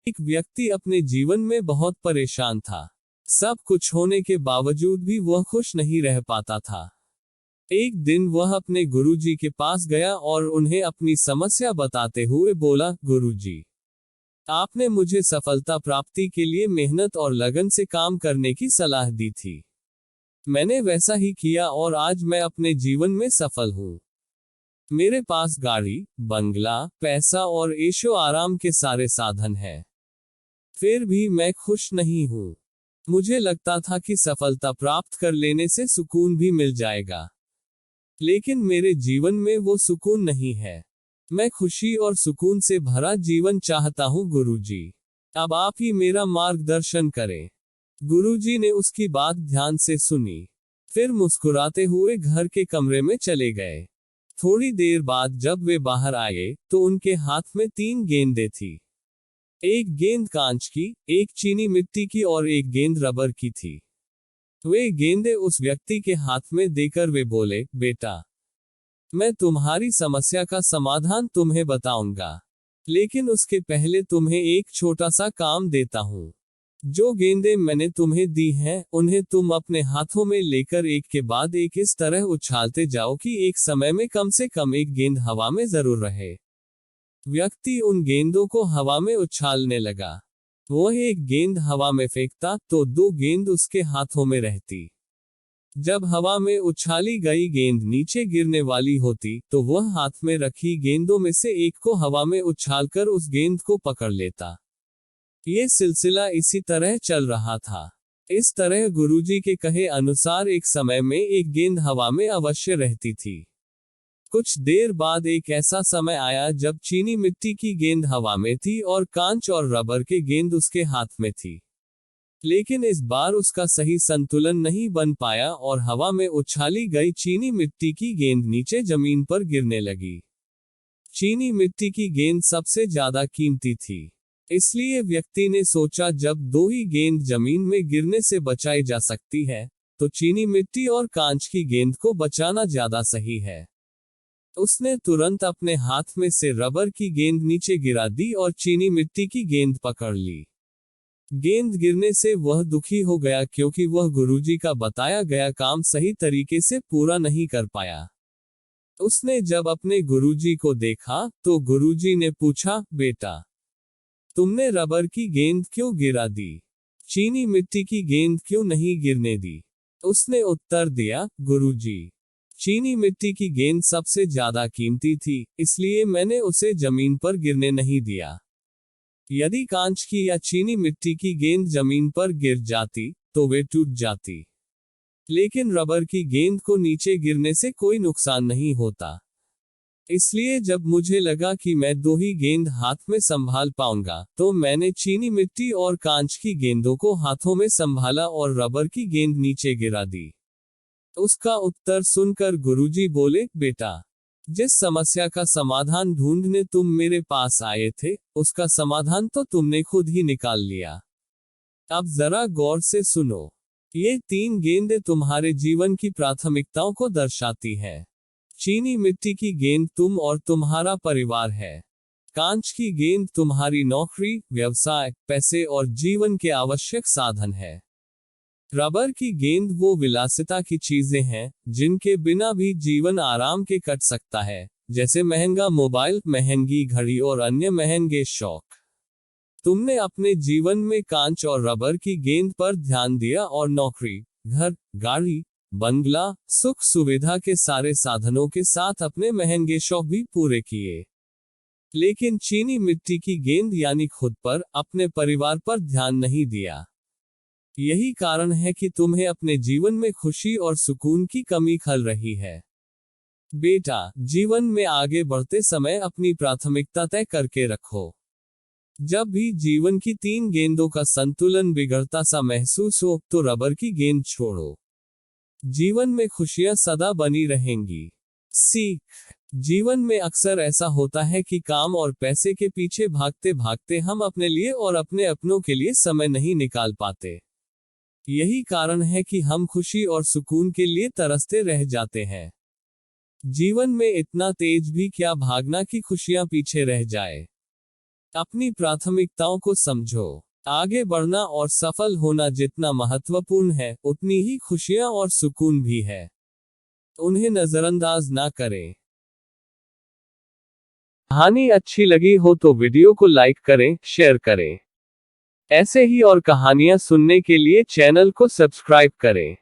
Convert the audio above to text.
एक व्यक्ति अपने जीवन में बहुत परेशान था। सब कुछ होने के बावजूद भी वह खुश नहीं रह पाता था। एक दिन वह अपने गुरुजी के पास गया और उन्हें अपनी समस्या बताते हुए बोला, गुरुजी, आपने मुझे सफलता प्राप्ति के लिए मेहनत और लगन से काम करने की सलाह दी थी। मैंने वैसा ही किया और आज मैं अपने जीवन में सफल हूँ। मेरे पास गाड़ी, बंगला, पैसा और ऐशो आराम के सारे साधन हैं। फिर भी मैं खुश नहीं हूँ। मुझे लगता था कि सफलता प्राप्त कर लेने से सुकून भी मिल जाएगा, लेकिन मेरे जीवन में वो सुकून नहीं है। मैं खुशी और सुकून से भरा जीवन चाहता हूँ गुरुजी। अब आप ही मेरा मार्गदर्शन करें। गुरुजी ने उसकी बात ध्यान से सुनी, फिर मुस्कुराते हुए घर के कमरे में चले गए। थोड़ी देर बाद जब वे बाहर आए तो उनके हाथ में 3 गेंदें थी। एक गेंद कांच की, एक चीनी मिट्टी की और एक गेंद रबर की थी। वे गेंदें उस व्यक्ति के हाथ में देकर वे बोले, बेटा, मैं तुम्हारी समस्या का समाधान तुम्हें बताऊंगा, लेकिन उसके पहले तुम्हें एक छोटा सा काम देता हूँ। जो गेंदें मैंने तुम्हें दी हैं, उन्हें तुम अपने हाथों में लेकर एक के बाद एक इस तरह उछालते जाओ कि एक समय में कम से कम एक गेंद हवा में जरूर रहे। व्यक्ति उन गेंदों को हवा में उछालने लगा। वह एक गेंद हवा में फेंकता तो 2 गेंद उसके हाथों में रहती। जब हवा में उछाली गई गेंद नीचे गिरने वाली होती तो वह हाथ में रखी गेंदों में से एक को हवा में उछालकर उस गेंद को पकड़ लेता। ये सिलसिला इसी तरह चल रहा था। इस तरह गुरुजी के कहे अनुसार एक समय में एक गेंद हवा में अवश्य रहती थी। कुछ देर बाद एक ऐसा समय आया जब चीनी मिट्टी की गेंद हवा में थी और कांच और रबर के गेंद उसके हाथ में थी। लेकिन इस बार उसका सही संतुलन नहीं बन पाया और हवा में उछाली गई चीनी मिट्टी की गेंद नीचे जमीन पर गिरने लगी। चीनी मिट्टी की गेंद सबसे ज्यादा कीमती थी, इसलिए व्यक्ति ने सोचा जब 2 ही गेंद जमीन में गिरने से बचाई जा सकती है, तो चीनी मिट्टी और कांच की गेंद को बचाना ज्यादा सही है। उसने तुरंत अपने हाथ में से रबर की गेंद नीचे गिरा दी और चीनी मिट्टी की गेंद पकड़ ली। गेंद गिरने से वह दुखी हो गया क्योंकि वह गुरुजी का बताया गया काम सही तरीके से पूरा नहीं कर पाया। उसने जब अपने गुरुजी को देखा तो गुरुजी ने पूछा, बेटा, तुमने रबर की गेंद क्यों गिरा दी? चीनी मिट्टी की गेंद क्यों नहीं गिरने दी? उसने उत्तर दिया, गुरुजी, चीनी मिट्टी की गेंद सबसे ज्यादा कीमती थी, इसलिए मैंने उसे जमीन पर गिरने नहीं दिया। यदि कांच की या चीनी मिट्टी की गेंद जमीन पर गिर जाती तो वे टूट जाती, लेकिन रबर की गेंद को नीचे गिरने से कोई नुकसान नहीं होता। इसलिए जब मुझे लगा कि मैं 2 ही गेंद हाथ में संभाल पाऊंगा, तो मैंने चीनी मिट्टी और कांच की गेंदों को हाथों में संभाला और रबर की गेंद नीचे गिरा दी। उसका उत्तर सुनकर गुरुजी बोले, बेटा, जिस समस्या का समाधान ढूंढने तुम मेरे पास आए थे, उसका समाधान तो तुमने खुद ही निकाल लिया। अब जरा गौर से सुनो। ये 3 गेंदें तुम्हारे जीवन की प्राथमिकताओं को दर्शाती है। चीनी मिट्टी की गेंद तुम और तुम्हारा परिवार है। कांच की गेंद तुम्हारी नौकरी, व्यवसाय, पैसे और जीवन के आवश्यक साधन है। रबर की गेंद वो विलासिता की चीजें हैं जिनके बिना भी जीवन आराम के कट सकता है, जैसे महंगा मोबाइल, महंगी घड़ी और अन्य महंगे शौक। तुमने अपने जीवन में कांच और रबर की गेंद पर ध्यान दिया और नौकरी, घर, गाड़ी, बंगला, सुख सुविधा के सारे साधनों के साथ अपने महंगे शौक भी पूरे किए। लेकिन चीनी मिट्टी की गेंद यानी खुद पर, अपने परिवार पर ध्यान नहीं दिया। यही कारण है कि तुम्हें अपने जीवन में खुशी और सुकून की कमी खल रही है। बेटा, जीवन में आगे बढ़ते समय अपनी प्राथमिकता तय करके रखो। जब भी जीवन की 3 गेंदों का संतुलन बिगड़ता सा महसूस हो, तो रबर की गेंद छोड़ो। जीवन में खुशियां सदा बनी रहेंगी। सीख। जीवन में अक्सर ऐसा होता है कि काम और पैसे के पीछे भागते भागते हम अपने लिए और अपने अपनों के लिए समय नहीं निकाल पाते। यही कारण है कि हम खुशी और सुकून के लिए तरसते रह जाते हैं। जीवन में इतना तेज भी क्या भागना कि खुशियां पीछे रह जाए। अपनी प्राथमिकताओं को समझो। आगे बढ़ना और सफल होना जितना महत्वपूर्ण है, उतनी ही खुशियां और सुकून भी है। उन्हें नजरअंदाज ना करें। कहानी अच्छी लगी हो तो वीडियो को लाइक करें, शेयर करें। ऐसे ही और कहानियां सुनने के लिए चैनल को सब्सक्राइब करें।